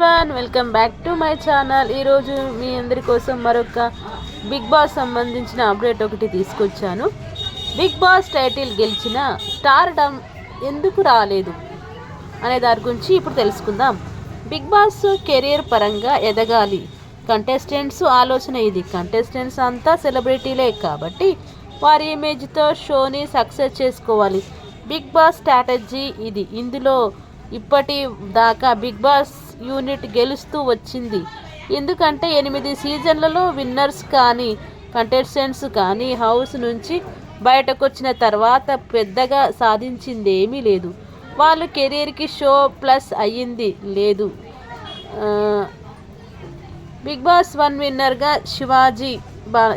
Welcome back to my channel. ఈరోజు మీ అందరి కోసం మరొక బిగ్ బాస్ సంబంధించిన అప్డేట్ ఒకటి తీసుకొచ్చాను. బిగ్ బాస్ టైటిల్ గెలిచిన స్టార్డమ్ ఎందుకు రాలేదు అనే దాని గురించి ఇప్పుడు తెలుసుకుందాం. బిగ్ బాస్ కెరీర్ పరంగా ఎదగాలి, కంటెస్టెంట్స్ ఆలోచన ఇది. కంటెస్టెంట్స్ అంతా సెలబ్రిటీలే కాబట్టి వారి ఇమేజ్తో షోని సక్సెస్ చేసుకోవాలి. బిగ్ బాస్ స్ట్రాటజీ ఇది. ఇందులో ఇప్పటి దాకా బిగ్ బాస్ యూనిట్ గెలుస్తూ వచ్చింది. ఎందుకంటే 8 సీజన్లలో విన్నర్స్ కానీ కంటెస్టెంట్స్ కానీ హౌస్ నుంచి బయటకు వచ్చిన తర్వాత పెద్దగా సాధించిందేమీ లేదు. వాళ్ళు కెరీర్కి షో ప్లస్ అయ్యింది లేదు. బిగ్ బాస్ 1 విన్నర్గా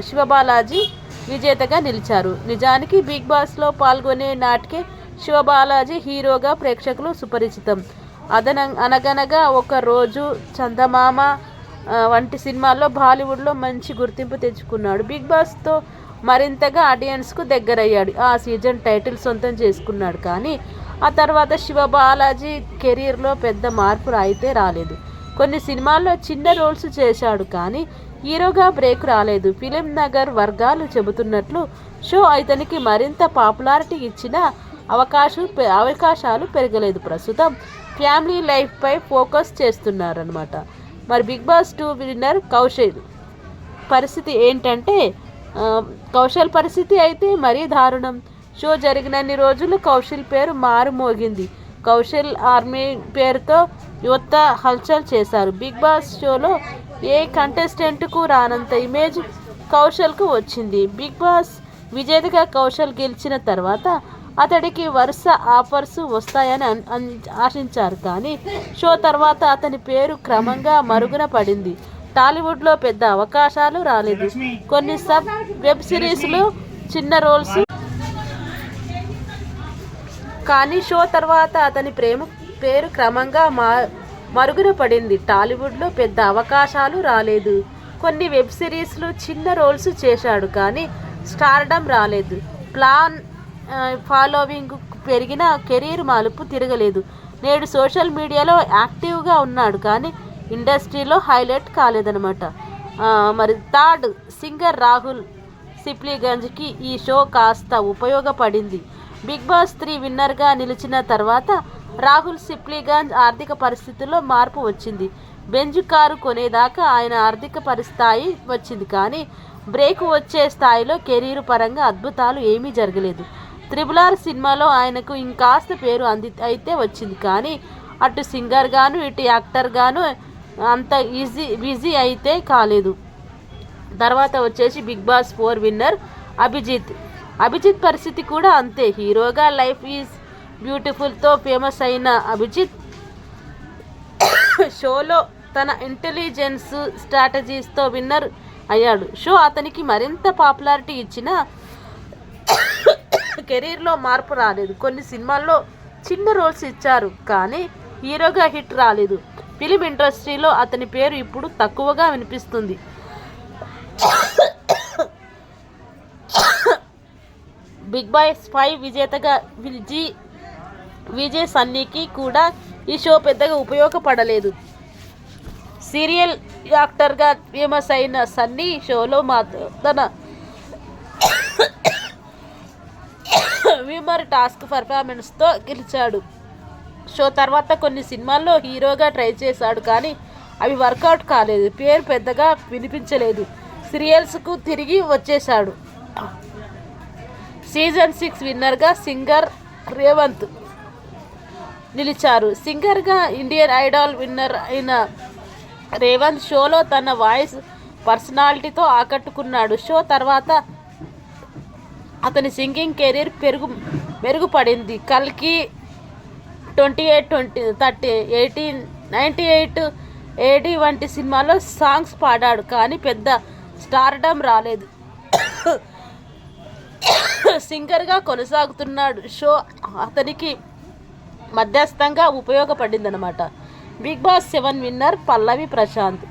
శివబాలాజీ విజేతగా నిలిచారు. నిజానికి బిగ్ బాస్లో పాల్గొనే నాటికే శివబాలాజీ హీరోగా ప్రేక్షకులు సుపరిచితం. అనగనగా ఒక రోజు, చందమామ వంటి సినిమాల్లో బాలీవుడ్లో మంచి గుర్తింపు తెచ్చుకున్నాడు. బిగ్ బాస్తో మరింతగా ఆడియన్స్కు దగ్గరయ్యాడు. ఆ సీజన్ టైటిల్ సొంతం చేసుకున్నాడు. కానీ ఆ తర్వాత శివబాలాజీ కెరీర్లో పెద్ద మార్పు అయితే రాలేదు. కొన్ని సినిమాల్లో చిన్న రోల్స్ చేశాడు కానీ హీరోగా బ్రేక్ రాలేదు. ఫిలిం నగర్ వర్గాలు చెబుతున్నట్లు షో ఇతనికి మరింత పాపులారిటీ ఇచ్చిన అవకాశాలు పెరగలేదు. ప్రస్తుతం ఫ్యామిలీ లైఫ్పై ఫోకస్ చేస్తున్నారనమాట. మరి బిగ్ బాస్ 2 విన్నర్ కౌశల్ పరిస్థితి ఏంటంటే, కౌశల్ పరిస్థితి అయితే మరీ దారుణం. షో జరిగినన్ని రోజులు కౌశల్ పేరు మారుమోగింది. కౌశల్ ఆర్మీ పేరుతో యువత హల్చల్ చేశారు. బిగ్ బాస్ షోలో ఏ కంటెస్టెంట్కు రానంత ఇమేజ్ కౌశల్కు వచ్చింది. బిగ్ బాస్ విజేతగా కౌశల్ గెలిచిన తర్వాత అతడికి వరుస ఆఫర్స్ వస్తాయని ఆశించారు. కానీ షో తర్వాత అతని పేరు క్రమంగా మరుగున పడింది. టాలీవుడ్లో పెద్ద అవకాశాలు రాలేదు. కొన్ని వెబ్ సిరీస్లో చిన్న రోల్స్, కానీ షో తర్వాత అతని పేరు క్రమంగా మరుగున పడింది. టాలీవుడ్లో పెద్ద అవకాశాలు రాలేదు. కొన్ని వెబ్ సిరీస్లో చిన్న రోల్స్ చేశాడు కానీ స్టార్డమ్ రాలేదు. ఫాలోవింగ్ పెరిగిన కెరీర్ మలుపు తిరగలేదు. నేడు సోషల్ మీడియాలో యాక్టివ్గా ఉన్నాడు కానీ ఇండస్ట్రీలో హైలైట్ కాలేదన్నమాట. మరి థర్డ్ సింగర్ రాహుల్ సిప్లీగంజ్కి ఈ షో కాస్త ఉపయోగపడింది. బిగ్ బాస్ 3 విన్నర్గా నిలిచిన తర్వాత రాహుల్ సిప్లీగంజ్ ఆర్థిక పరిస్థితుల్లో మార్పు వచ్చింది. బెంజ్ కారు కొనేదాకా ఆయన ఆర్థిక పరిస్థితి వచ్చింది కానీ బ్రేక్ వచ్చే స్థాయిలో కెరీర్ పరంగా అద్భుతాలు ఏమీ జరగలేదు. RRR సినిమాలో ఆయనకు ఇంకాస్త పేరు అయితే వచ్చింది కానీ అటు సింగర్ గాను ఇటు యాక్టర్ గాను అంత బిజీ అయితే కాలేదు. తర్వాత వచ్చేసి బిగ్ బాస్ 4 విన్నర్ అభిజిత్ పరిస్థితి కూడా అంతే. హీరోగా లైఫ్ ఈజ్ బ్యూటిఫుల్తో ఫేమస్ అయిన అభిజిత్ షోలో తన ఇంటెలిజెన్స్ స్ట్రాటజీస్తో విన్నర్ అయ్యాడు. షో అతనికి మరింత పాపులారిటీ ఇచ్చిన కెరీర్లో మార్పు రాలేదు. కొన్ని సినిమాల్లో చిన్న రోల్స్ ఇచ్చారు కానీ హీరోగా హిట్ రాలేదు. ఫిలిం ఇండస్ట్రీలో అతని పేరు ఇప్పుడు తక్కువగా వినిపిస్తుంది. బిగ్ బాస్ 5 విజేతగా విజయ్ సన్నీకి కూడా ఈ షో పెద్దగా ఉపయోగపడలేదు. సీరియల్ యాక్టర్గా ఫేమస్ అయిన సన్నీ షోలో తన విమర్ టాస్క్ పర్ఫార్మెన్స్తో గెలిచాడు. షో తర్వాత కొన్ని సినిమాల్లో హీరోగా ట్రై చేశాడు కానీ అవి వర్కౌట్ కాలేదు. పేరు పెద్దగా వినిపించలేదు. సీరియల్స్కు తిరిగి వచ్చేశాడు. సీజన్ 6 విన్నర్గా సింగర్ రేవంత్ నిలిచారు. సింగర్గా ఇండియన్ ఐడల్ విన్నర్ అయిన రేవంత్ షోలో తన వాయిస్ పర్సనాలిటీతో ఆకట్టుకున్నాడు. షో తర్వాత అతని సింగింగ్ కెరీర్ మెరుగుపడింది. కల్కి 28, 30, 18, 98 AD వంటి సినిమాలో సాంగ్స్ పాడాడు కానీ పెద్ద స్టార్డమ్ రాలేదు. సింగర్గా కొనసాగుతున్నాడు. షో అతనికి మధ్యస్థంగా ఉపయోగపడిందనమాట. బిగ్ బాస్ 7 విన్నర్ పల్లవి ప్రశాంత్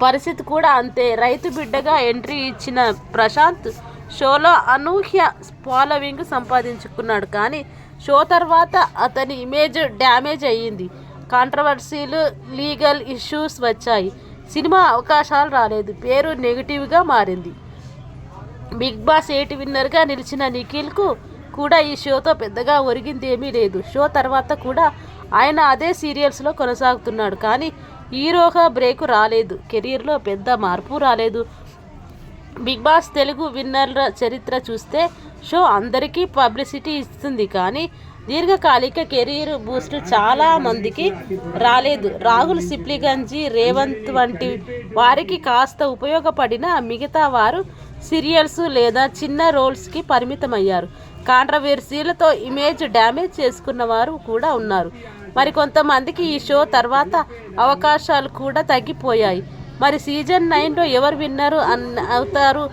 పరిస్థితి కూడా అంతే. రైతు బిడ్డగా ఎంట్రీ ఇచ్చిన ప్రశాంత్ షోలో అనూహ్య ఫాలోవింగ్ సంపాదించుకున్నాడు కానీ షో తర్వాత అతని ఇమేజ్ డ్యామేజ్ అయ్యింది. కాంట్రవర్సీలు, లీగల్ ఇష్యూస్ వచ్చాయి. సినిమా అవకాశాలు రాలేదు. పేరు నెగిటివ్గా మారింది. బిగ్ బాస్ 8 విన్నర్గా నిలిచిన నిఖిల్కు కూడా ఈ షోతో పెద్దగా ఒరిగింది ఏమీ లేదు. షో తర్వాత కూడా ఆయన అదే సీరియల్స్లో కొనసాగుతున్నాడు. కానీ హీరోగా బ్రేక్ రాలేదు. కెరీర్లో పెద్ద మార్పు రాలేదు. బిగ్ బాస్ తెలుగు విన్నర్ల చరిత్ర చూస్తే షో అందరికీ పబ్లిసిటీ ఇస్తుంది. కానీ దీర్ఘకాలిక కెరీర్ బూస్ట్ చాలా మందికి రాలేదు. రాహుల్ సిప్లిగంజి, రేవంత్ వంటి వారికి కాస్త ఉపయోగపడిన మిగతా వారు సీరియల్స్ లేదా చిన్న రోల్స్కి పరిమితమయ్యారు. కాంట్రవర్సీలతో ఇమేజ్ డ్యామేజ్ చేసుకున్న వారు కూడా ఉన్నారు. మరికొంతమందికి ఈ షో తర్వాత అవకాశాలు కూడా తగ్గిపోయాయి. మరి సీజన్ 9లో ఎవరు విన్నరు అవుతారు,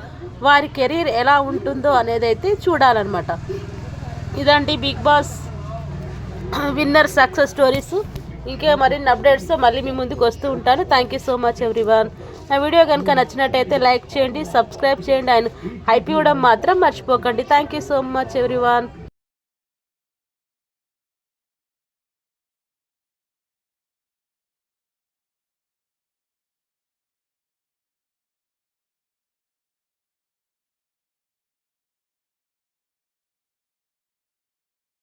వారి కెరీర్ ఎలా ఉంటుందో అనేది అయితే చూడాలన్నమాట. ఇదండి Bigg Boss winner success stories. ఇంకే మరిన్ని అప్డేట్స్తో మళ్ళీ మీ ముందుకు వస్తూ ఉంటాను. Thank you so much everyone. నా వీడియో కనుక నచ్చినట్టయితే లైక్ చేయండి, సబ్స్క్రైబ్ చేయండి, అండ్ హైప్ ఇవ్వడం మాత్రం మర్చిపోకండి. Thank you so much everyone.